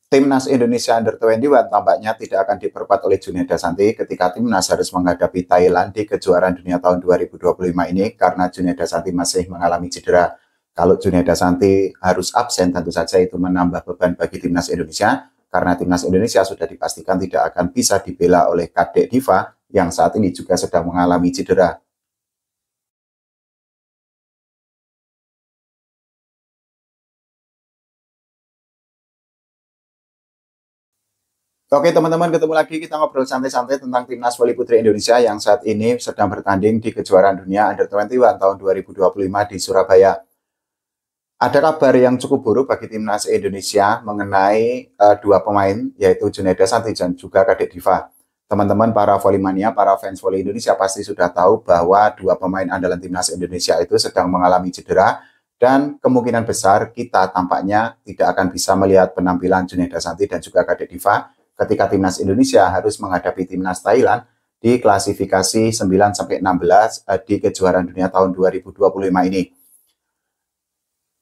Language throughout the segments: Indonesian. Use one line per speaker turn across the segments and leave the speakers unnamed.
Timnas Indonesia Under 21 tampaknya tidak akan diperkuat oleh Juneda Santi ketika timnas harus menghadapi Thailand di kejuaraan dunia tahun 2025 ini karena Juneda Santi masih mengalami cedera. Kalau Juneda Santi harus absen, tentu saja itu menambah beban bagi timnas Indonesia karena timnas Indonesia sudah dipastikan tidak akan bisa dibela oleh Kadek Diva yang saat ini juga sedang mengalami cedera. Oke teman-teman, ketemu lagi kita ngobrol santai-santai tentang timnas voli putri Indonesia yang saat ini sedang bertanding di kejuaraan dunia Under 21 tahun 2025 di Surabaya. Ada kabar yang cukup buruk bagi timnas Indonesia mengenai dua pemain yaitu Juneda Santi dan juga Kadek Diva. Teman-teman para volley-mania, para fans volley Indonesia pasti sudah tahu bahwa dua pemain andalan timnas Indonesia itu sedang mengalami cedera dan kemungkinan besar kita tampaknya tidak akan bisa melihat penampilan Juneda Santi dan juga Kadek Diva ketika timnas Indonesia harus menghadapi timnas Thailand di klasifikasi 9-16 di kejuaraan dunia tahun 2025 ini.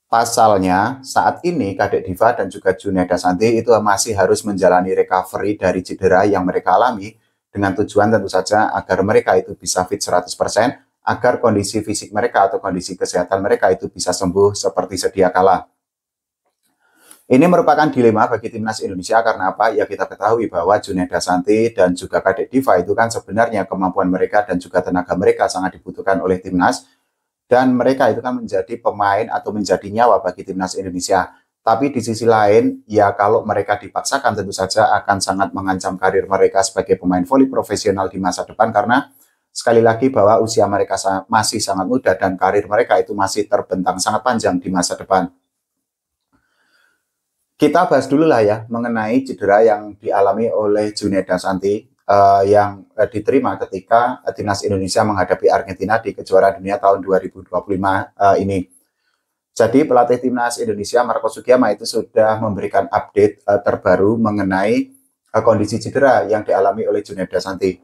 Pasalnya, saat ini Kadek Diva dan juga Juneda Santi itu masih harus menjalani recovery dari cedera yang mereka alami dengan tujuan tentu saja agar mereka itu bisa fit 100%, agar kondisi fisik mereka atau kondisi kesehatan mereka itu bisa sembuh seperti sedia kala. Ini merupakan dilema bagi timnas Indonesia karena apa? Ya kita ketahui bahwa Juneda Santi dan juga Kadek Diva itu kan sebenarnya kemampuan mereka dan juga tenaga mereka sangat dibutuhkan oleh timnas. Dan mereka itu kan menjadi pemain atau menjadi nyawa bagi timnas Indonesia. Tapi di sisi lain, ya kalau mereka dipaksakan tentu saja akan sangat mengancam karir mereka sebagai pemain voli profesional di masa depan karena sekali lagi bahwa usia mereka masih sangat muda dan karir mereka itu masih terbentang sangat panjang di masa depan. Kita bahas dulu lah ya mengenai cedera yang dialami oleh Juneda Santi yang diterima ketika timnas Indonesia menghadapi Argentina di kejuaraan dunia tahun 2025 ini. Jadi pelatih timnas Indonesia Marco Sugiyama itu sudah memberikan update terbaru mengenai kondisi cedera yang dialami oleh Juneda Santi.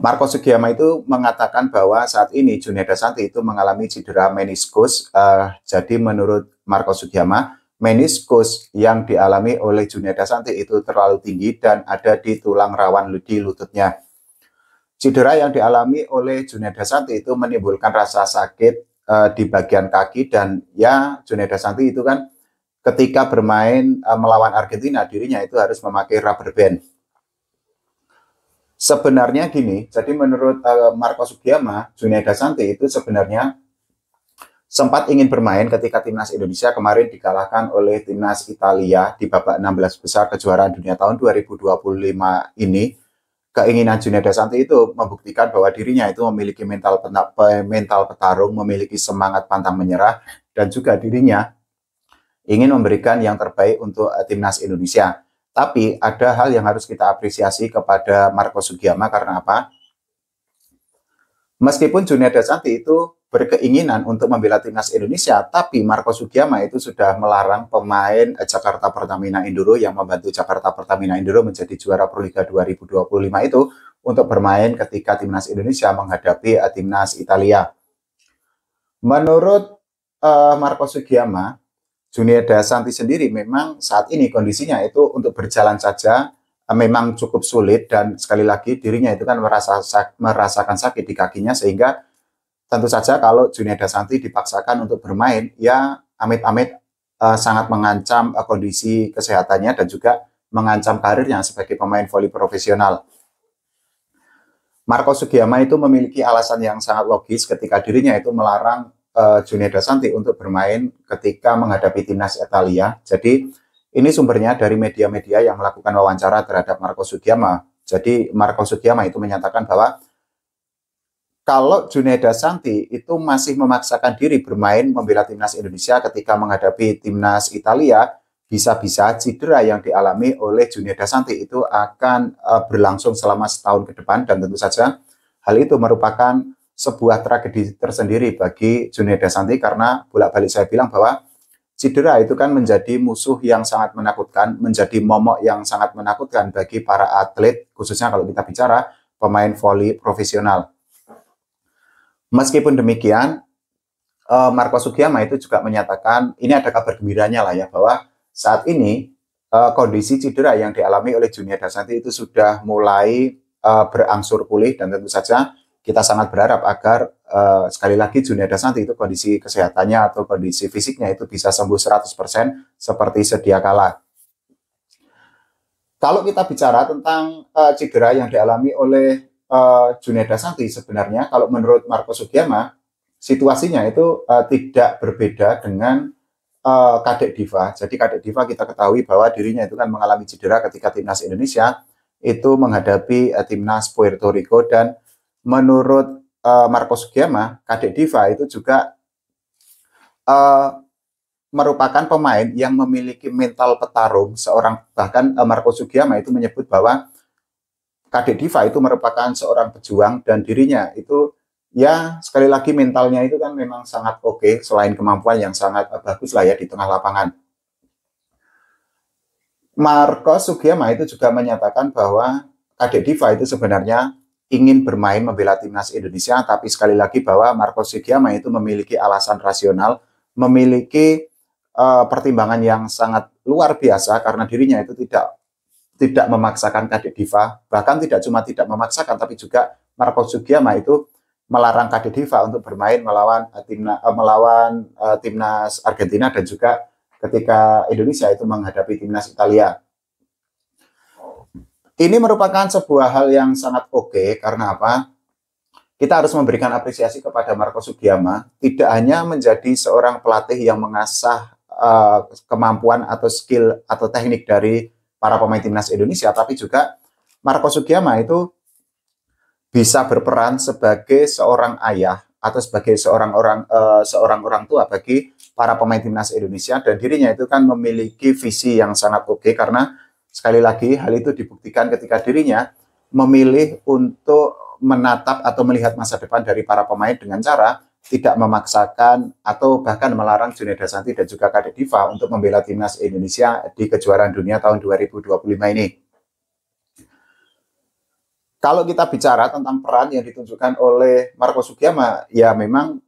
Marco Sugiyama itu mengatakan bahwa saat ini Juneda Santi itu mengalami cedera meniskus. Jadi menurut Marco Sugiyama, meniskus yang dialami oleh Juneda Santi itu terlalu tinggi dan ada di tulang rawan di lututnya. Cedera yang dialami oleh Juneda Santi itu menimbulkan rasa sakit di bagian kaki dan ya Juneda Santi itu kan ketika bermain melawan Argentina dirinya itu harus memakai rubber band. Sebenarnya gini, jadi menurut Marco Sugiyama, Juneda Santi itu sebenarnya sempat ingin bermain ketika timnas Indonesia kemarin dikalahkan oleh timnas Italia di babak 16 besar kejuaraan dunia tahun 2025 ini. Keinginan Juneda Santi itu membuktikan bahwa dirinya itu memiliki mental petarung, memiliki semangat pantang menyerah, dan juga dirinya ingin memberikan yang terbaik untuk timnas Indonesia. Tapi ada hal yang harus kita apresiasi kepada Marco Sugiyama karena apa? Meskipun Juneda Santi itu berkeinginan untuk membela timnas Indonesia, tapi Marco Sugiyama itu sudah melarang pemain Jakarta Pertamina Enduro yang membantu Jakarta Pertamina Enduro menjadi juara Proliga 2025 itu untuk bermain ketika timnas Indonesia menghadapi timnas Italia. Menurut Marco Sugiyama, Juneda Santi sendiri memang saat ini kondisinya itu untuk berjalan saja memang cukup sulit dan sekali lagi dirinya itu kan merasakan sakit di kakinya sehingga tentu saja kalau Juneda Santi dipaksakan untuk bermain, ya amit-amit sangat mengancam kondisi kesehatannya dan juga mengancam karirnya sebagai pemain voli profesional. Marco Sugiyama itu memiliki alasan yang sangat logis ketika dirinya itu melarang Juneda Santi untuk bermain ketika menghadapi timnas Italia. Jadi ini sumbernya dari media-media yang melakukan wawancara terhadap Marco Sugiyama. Jadi Marco Sugiyama itu menyatakan bahwa kalau Juneda Santi itu masih memaksakan diri bermain membela timnas Indonesia ketika menghadapi timnas Italia, bisa-bisa cedera yang dialami oleh Juneda Santi itu akan berlangsung selama setahun ke depan dan tentu saja hal itu merupakan sebuah tragedi tersendiri bagi Juneda Santi karena bolak-balik saya bilang bahwa cedera itu kan menjadi musuh yang sangat menakutkan, menjadi momok yang sangat menakutkan bagi para atlet, khususnya kalau kita bicara pemain voli profesional. Meskipun demikian, Marco Sugiyama itu juga menyatakan, ini ada kabar gembiranya lah ya, bahwa saat ini kondisi cedera yang dialami oleh Juniada Santi itu sudah mulai berangsur pulih, dan tentu saja kita sangat berharap agar sekali lagi Juniada Santi itu kondisi kesehatannya atau kondisi fisiknya itu bisa sembuh 100% seperti sedia kala. Kalau kita bicara tentang cedera yang dialami oleh Juniada Santi, sebenarnya kalau menurut Marco Sugiyama, situasinya itu tidak berbeda dengan Kadek Diva. Jadi Kadek Diva kita ketahui bahwa dirinya itu kan mengalami cedera ketika timnas Indonesia itu menghadapi timnas Puerto Rico, dan menurut Marco Sugiyama, Kadek Diva itu juga merupakan pemain yang memiliki mental petarung seorang, bahkan Marco Sugiyama itu menyebut bahwa Kadek Diva itu merupakan seorang pejuang, dan dirinya itu ya sekali lagi mentalnya itu kan memang sangat oke, selain kemampuan yang sangat bagus lah ya di tengah lapangan. Marco Sugiyama itu juga menyatakan bahwa Kadek Diva itu sebenarnya ingin bermain membela timnas Indonesia, tapi sekali lagi bahwa Marco Sugiyama itu memiliki alasan rasional, memiliki pertimbangan yang sangat luar biasa, karena dirinya itu tidak memaksakan Kadek Diva, bahkan tidak cuma tidak memaksakan, tapi juga Marco Sugiyama itu melarang Kadek Diva untuk bermain melawan timnas Argentina, dan juga ketika Indonesia itu menghadapi timnas Italia. Ini merupakan sebuah hal yang sangat oke, karena apa? Kita harus memberikan apresiasi kepada Marco Sugiyama, tidak hanya menjadi seorang pelatih yang mengasah kemampuan atau skill atau teknik dari para pemain timnas Indonesia, tapi juga Marco Sugiyama itu bisa berperan sebagai seorang ayah atau sebagai seorang orang tua bagi para pemain timnas Indonesia, dan dirinya itu kan memiliki visi yang sangat oke, karena sekali lagi hal itu dibuktikan ketika dirinya memilih untuk menatap atau melihat masa depan dari para pemain dengan cara tidak memaksakan atau bahkan melarang Juniada Santi dan juga Kadek Diva untuk membela timnas Indonesia di kejuaraan dunia tahun 2025 ini. Kalau kita bicara tentang peran yang ditunjukkan oleh Marco Sugiyama, ya memang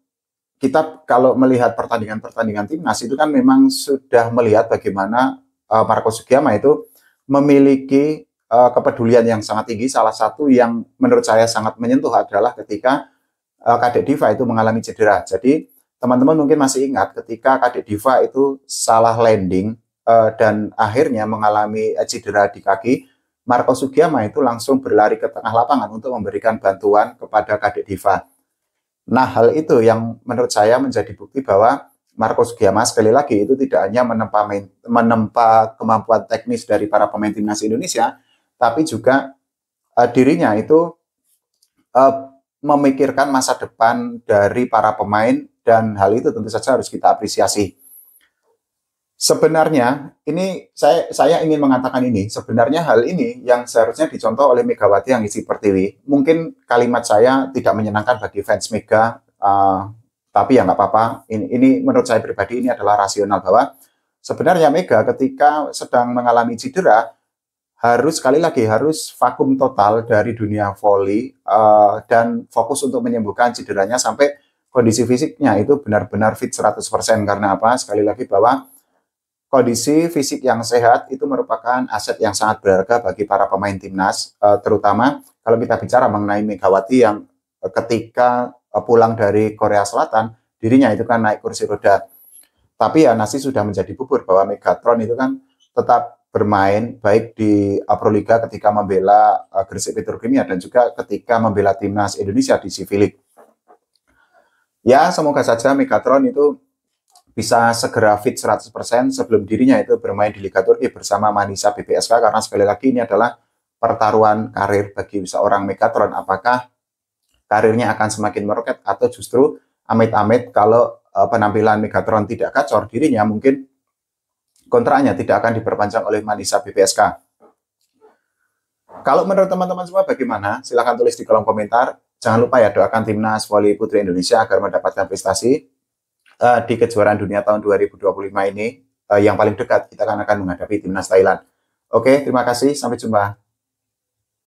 kita kalau melihat pertandingan-pertandingan timnas itu kan memang sudah melihat bagaimana Marco Sugiyama itu memiliki kepedulian yang sangat tinggi. Salah satu yang menurut saya sangat menyentuh adalah ketika Kadek Diva itu mengalami cedera. Jadi teman-teman mungkin masih ingat ketika Kadek Diva itu salah landing dan akhirnya mengalami cedera di kaki, Marco Sugiyama itu langsung berlari ke tengah lapangan untuk memberikan bantuan kepada Kadek Diva. Nah, hal itu yang menurut saya menjadi bukti bahwa Marco Sugiyama sekali lagi itu tidak hanya menempa kemampuan teknis dari para pemain timnas Indonesia, tapi juga dirinya itu memikirkan masa depan dari para pemain, dan hal itu tentu saja harus kita apresiasi. Sebenarnya ini saya ingin mengatakan ini, sebenarnya hal ini yang seharusnya dicontoh oleh Megawati Hangisi Pertiwi. Mungkin kalimat saya tidak menyenangkan bagi fans Mega, tapi ya nggak apa-apa. Ini menurut saya pribadi ini adalah rasional, bahwa sebenarnya Mega ketika sedang mengalami cedera sekali lagi harus vakum total dari dunia voli dan fokus untuk menyembuhkan cederanya sampai kondisi fisiknya itu benar-benar fit 100%. Karena apa? Sekali lagi bahwa kondisi fisik yang sehat itu merupakan aset yang sangat berharga bagi para pemain timnas, terutama kalau kita bicara mengenai Megawati yang ketika pulang dari Korea Selatan, dirinya itu kan naik kursi roda. Tapi ya nasi sudah menjadi bubur, bahwa Megatron itu kan tetap bermain baik di Proliga ketika membela Gresik Petrokimia dan juga ketika membela timnas Indonesia di Civilik. Ya, semoga saja Megatron itu bisa segera fit 100% sebelum dirinya itu bermain di Liga Turki bersama Manisa BPSK, karena sekali lagi ini adalah pertaruhan karir bagi seorang Megatron. Apakah karirnya akan semakin meroket atau justru amit-amit kalau penampilan Megatron tidak kacor, dirinya mungkin kontraknya tidak akan diperpanjang oleh Manisa BPSK. Kalau menurut teman-teman semua bagaimana? Silahkan tulis di kolom komentar. Jangan lupa ya doakan timnas voli putri Indonesia agar mendapatkan prestasi di kejuaraan dunia tahun 2025 ini yang paling dekat. Kita akan menghadapi timnas Thailand. Oke, terima kasih. Sampai jumpa.